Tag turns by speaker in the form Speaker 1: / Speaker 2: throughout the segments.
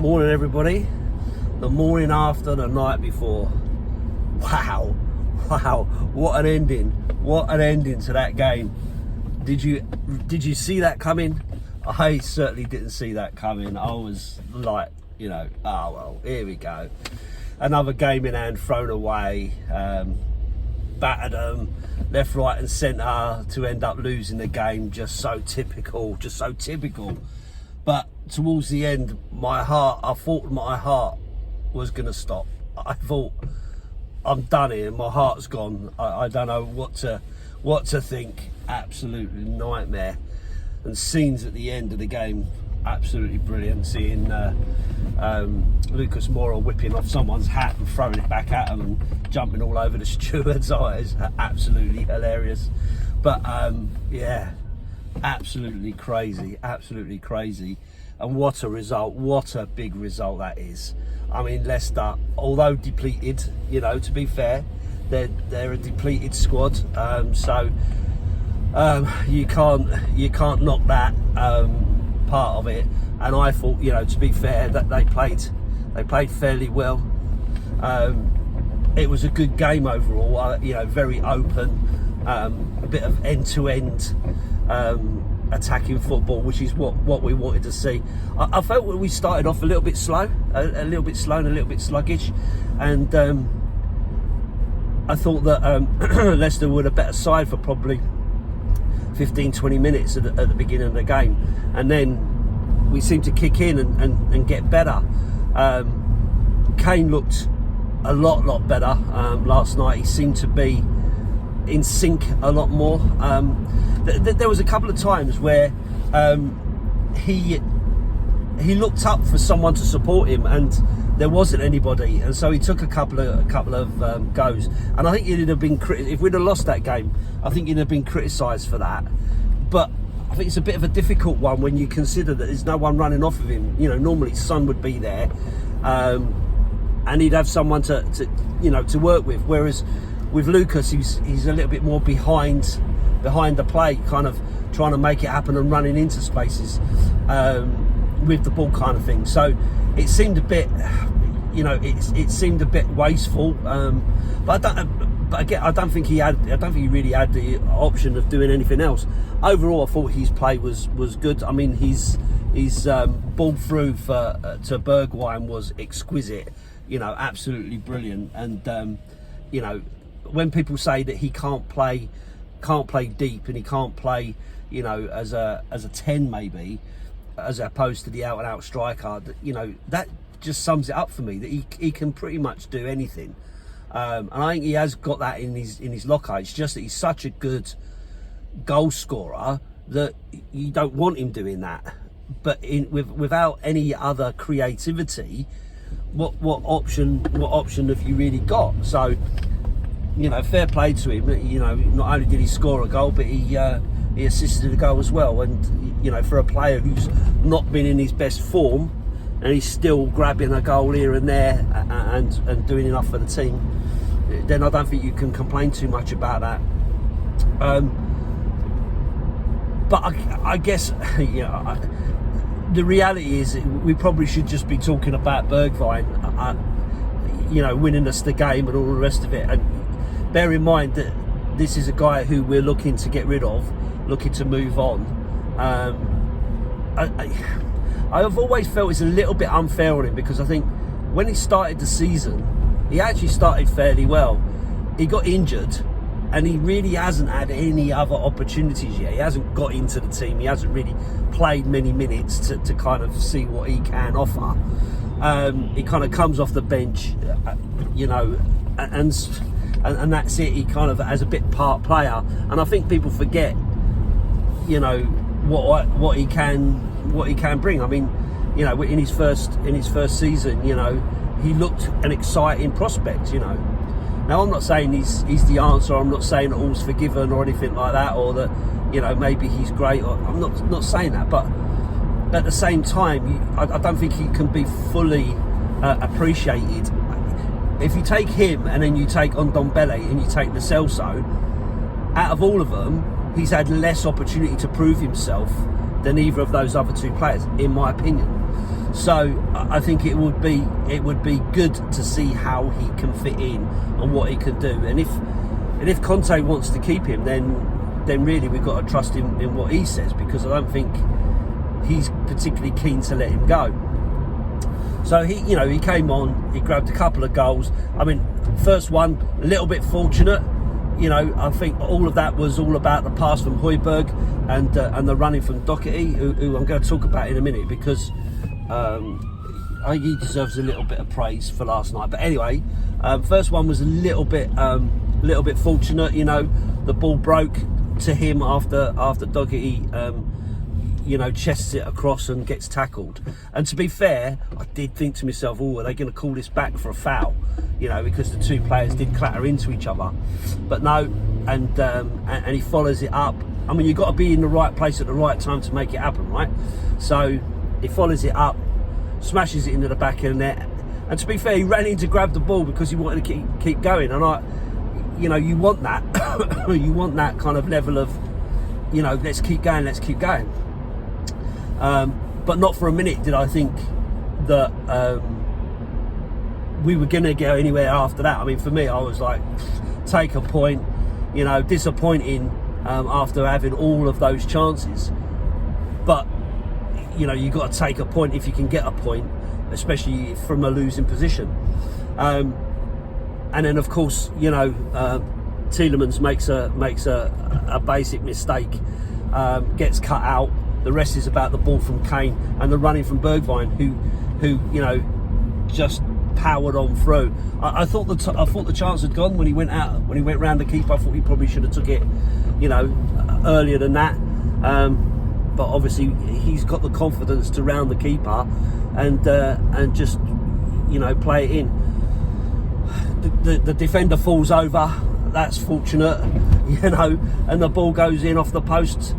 Speaker 1: Morning, everybody. The morning after the night before. Wow, what an ending! What an ending to that game. Did you see that coming? I certainly didn't see that coming. I was like, oh well, here we go. Another game in hand thrown away. Battered them left, right and centre to end up losing the game. Just so typical. But towards the end, I thought my heart was going to stop. I thought, I'm done here. My heart's gone. I don't know what to think. Absolutely nightmare. And scenes at the end of the game, absolutely brilliant. Seeing Lucas Moura whipping off someone's hat and throwing it back at him and jumping all over the steward's eyes, absolutely hilarious. But yeah, absolutely crazy. And what a result, what a big result that is. I mean, Leicester, although depleted, to be fair, they're a depleted squad, so you can't knock that part of it. And I thought, to be fair, that they played fairly well. It was a good game overall. Very open, a bit of end-to-end attacking football, which is what we wanted to see. I felt we started off a little bit slow, and a little bit sluggish, and I thought that Leicester were a better side for probably 15-20 minutes at the beginning of the game, and then we seemed to kick in and get better. Kane looked a lot better last night. He seemed to be in sync a lot more. There was a couple of times where he looked up for someone to support him, and there wasn't anybody, and so he took a couple of goes. And I think he'd have been if we'd have lost that game, I think he'd have been criticised for that. But I think it's a bit of a difficult one when you consider that there's no one running off of him. Normally Son would be there, and he'd have someone to work with. Whereas with Lucas, he's a little bit more behind the play, kind of trying to make it happen and running into spaces with the ball, kind of thing. So it seemed a bit, it seemed a bit wasteful. But I don't think he really had the option of doing anything else. Overall, I thought his play was good. I mean, his ball through to Bergwijn was exquisite. Absolutely brilliant. And when people say that he can't play deep and he can't play, as a 10 maybe, as opposed to the out and out striker, that just sums it up for me, that he can pretty much do anything. And I think he has got that in his locker. It's just that he's such a good goal scorer that you don't want him doing that. But without any other creativity, what option have you really got? So, fair play to him. Not only did he score a goal, but he assisted a goal as well. And for a player who's not been in his best form, and he's still grabbing a goal here and there and doing enough for the team, then I don't think you can complain too much about that. But I guess the reality is we probably should just be talking about Bergwijn, winning us the game and all the rest of it. And bear in mind that this is a guy who we're looking to get rid of, looking to move on. I've always felt it's a little bit unfair on him, because I think when he started the season, he actually started fairly well. He got injured and he really hasn't had any other opportunities yet. He hasn't got into the team. He hasn't really played many minutes to kind of see what he can offer. He kind of comes off the bench, and that's it. He kind of has a bit part player, and I think people forget, what he can bring. I mean, in his first season, he looked an exciting prospect. Now I'm not saying he's the answer. I'm not saying that all's forgiven or anything like that, or that maybe he's great. I'm not saying that, but at the same time, I don't think he can be fully appreciated. If you take him and then you take Ndombele and you take Lo Celso, out of all of them, he's had less opportunity to prove himself than either of those other two players, in my opinion. So I think it would be good to see how he can fit in and what he can do. And if Conte wants to keep him, then really we've got to trust him in what he says, because I don't think he's particularly keen to let him go. So he came on, he grabbed a couple of goals. I mean, first one, a little bit fortunate. I think all of that was all about the pass from Højbjerg and the running from Doherty, who I'm going to talk about in a minute, because I think he deserves a little bit of praise for last night. But anyway, first one was a little bit fortunate. The ball broke to him after Doherty chests it across and gets tackled. And to be fair, I did think to myself, are they going to call this back for a foul? Because the two players did clatter into each other. But no, and he follows it up. I mean, you've got to be in the right place at the right time to make it happen, right? So he follows it up, smashes it into the back of the net. And to be fair, he ran in to grab the ball because he wanted to keep going. And you want that. You want that kind of level of, let's keep going. But not for a minute did I think that we were going to go anywhere after that. I mean, for me, I was like, take a point, disappointing after having all of those chances. But, you've got to take a point if you can get a point, especially from a losing position. And then, of course, Tielemans makes a basic mistake, gets cut out. The rest is about the ball from Kane and the running from Bergwijn, who just powered on through. I thought the chance had gone when he went round the keeper. I thought he probably should have took it, earlier than that. But obviously he's got the confidence to round the keeper and just play it in. The defender falls over. That's fortunate, and the ball goes in off the post.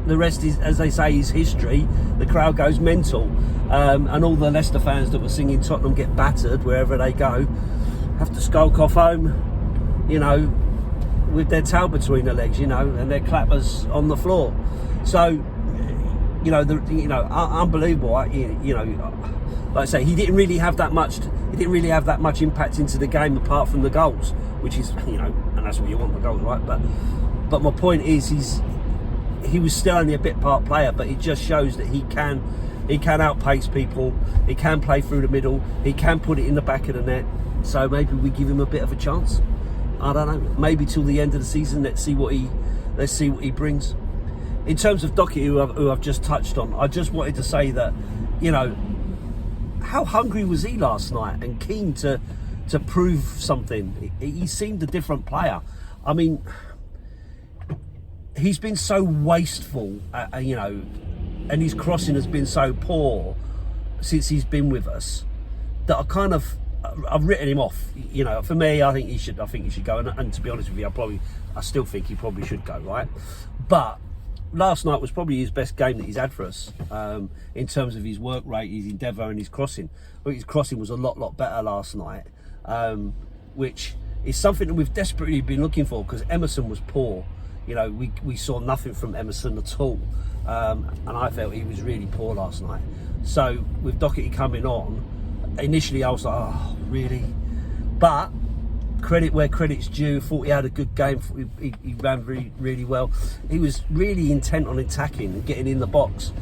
Speaker 1: The rest is, as they say, is history. The crowd goes mental, and all the Leicester fans that were singing Tottenham get battered wherever they go have to skulk off home, with their tail between their legs, and their clappers on the floor. So, unbelievable. Like I say, he didn't really have that much impact into the game apart from the goals, which is, and that's what you want, the goals, right? But my point is, he was still only a bit part player, but it just shows that he can outpace people, he can play through the middle, he can put it in the back of the net. So maybe we give him a bit of a chance. I don't know, maybe till the end of the season. Let's see what he brings. In terms of Doherty, who I've just touched on, I just wanted to say that, how hungry was he last night and keen to prove something. He seemed a different player. I mean, he's been so wasteful, and his crossing has been so poor since he's been with us that I've written him off. For me, I think he should go. And to be honest with you, I still think he probably should go, right? But last night was probably his best game that he's had for us, in terms of his work rate, his endeavour, and his crossing. I think his crossing was a lot better last night, which is something that we've desperately been looking for, because Emerson was poor. We saw nothing from Emerson at all, and I felt he was really poor last night. So with Doherty coming on, initially I was like, oh, really? But credit where credit's due. Thought he had a good game. He ran really well. He was really intent on attacking and getting in the box,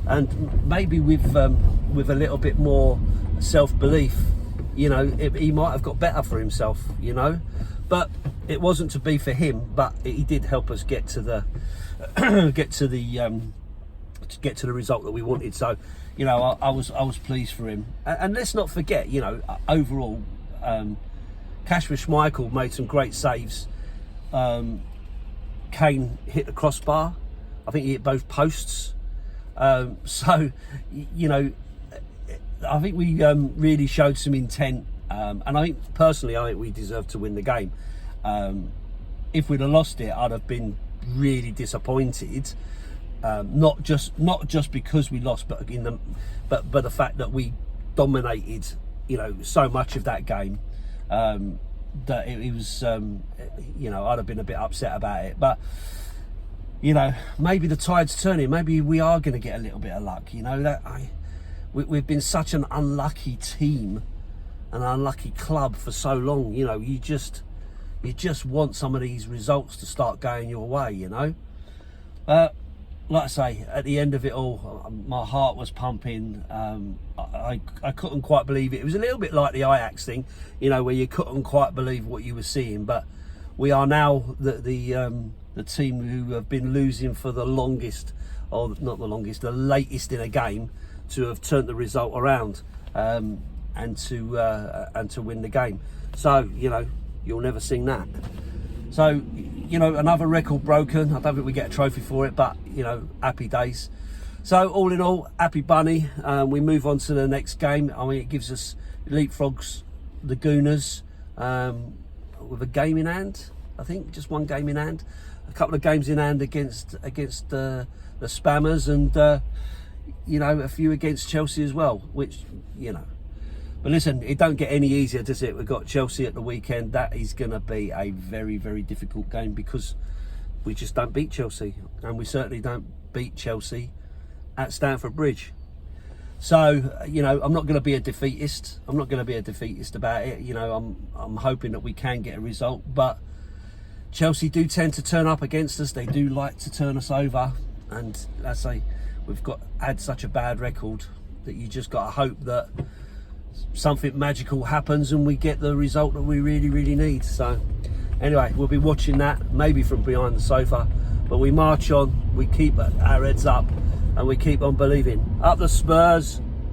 Speaker 1: and maybe with a little bit more self-belief, he might have got better for himself, but it wasn't to be for him. But he did help us get to the result that we wanted. So I was pleased for him. And let's not forget, overall, Kasper Schmeichel made some great saves. Kane hit the crossbar. I think he hit both posts. So I think we really showed some intent. And I think we deserve to win the game. If we'd have lost it, I'd have been really disappointed. Not just because we lost, but the fact that we dominated, so much of that game, that it was, I'd have been a bit upset about it. But maybe the tide's turning. Maybe we are going to get a little bit of luck. we've been such an unlucky team, an unlucky club for so long. You know, you just want some of these results to start going your way, you know. Like I say, at the end of it all, my heart was pumping. I couldn't quite believe it. It was a little bit like the Ajax thing, you know, where you couldn't quite believe what you were seeing. But we are now the team who have been losing for the longest, or not the longest, the latest in a game, to have turned the result around and to win the game. So, you know, you'll never sing that. So, you know, another record broken. I don't think we get a trophy for it, but, you know, happy days. So, all in all, happy bunny. We move on to the next game. I mean, it gives us leapfrogs the Gooners with a game in hand, I think. Just one game in hand. A couple of games in hand against the Spammers, and, you know, a few against Chelsea as well, which, you know. But listen, it don't get any easier, does it? We've got Chelsea at the weekend. That is going to be a very, very difficult game because we just don't beat Chelsea. And we certainly don't beat Chelsea at Stamford Bridge. So, you know, I'm not going to be a defeatist. I'm not going to be a defeatist about it. You know, I'm hoping that we can get a result. But Chelsea do tend to turn up against us. They do like to turn us over. And as I say, we've had such a bad record that you just got to hope that something magical happens and we get the result that we really, really need. So anyway, we'll be watching that, maybe from behind the sofa, but we march on, we keep our heads up, and we keep on believing. Up the Spurs.